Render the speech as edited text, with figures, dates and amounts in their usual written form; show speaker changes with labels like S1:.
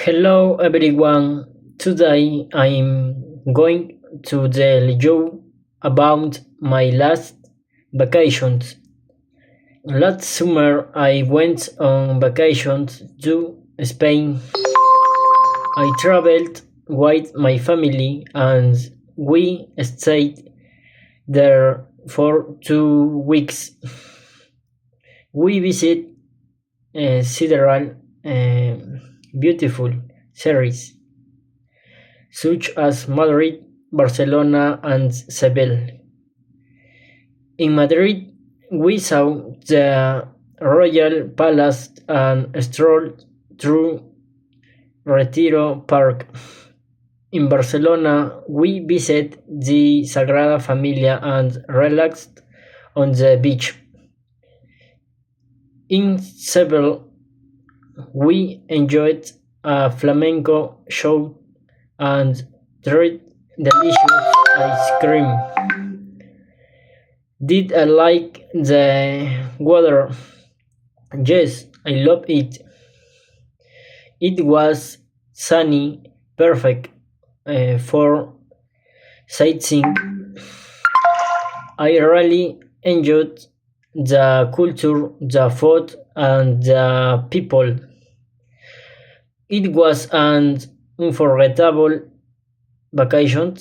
S1: Hello everyone. Today I'm going to tell you about my last vacations. Last summer I went on vacations to Spain. I traveled with my family and we stayed there for 2 weeks. We visited several beautiful cities such as Madrid, Barcelona, and Seville. In Madrid, we saw the Royal Palace and strolled through Retiro Park. In Barcelona, we visited the Sagrada Familia and relaxed on the beach. In Seville, we enjoyed a flamenco show and tried delicious ice cream. Did I like the weather? Yes, I love it. It was sunny, perfect for sightseeing. I really enjoyed the culture, the food, and the people. It was an unforgettable vacation.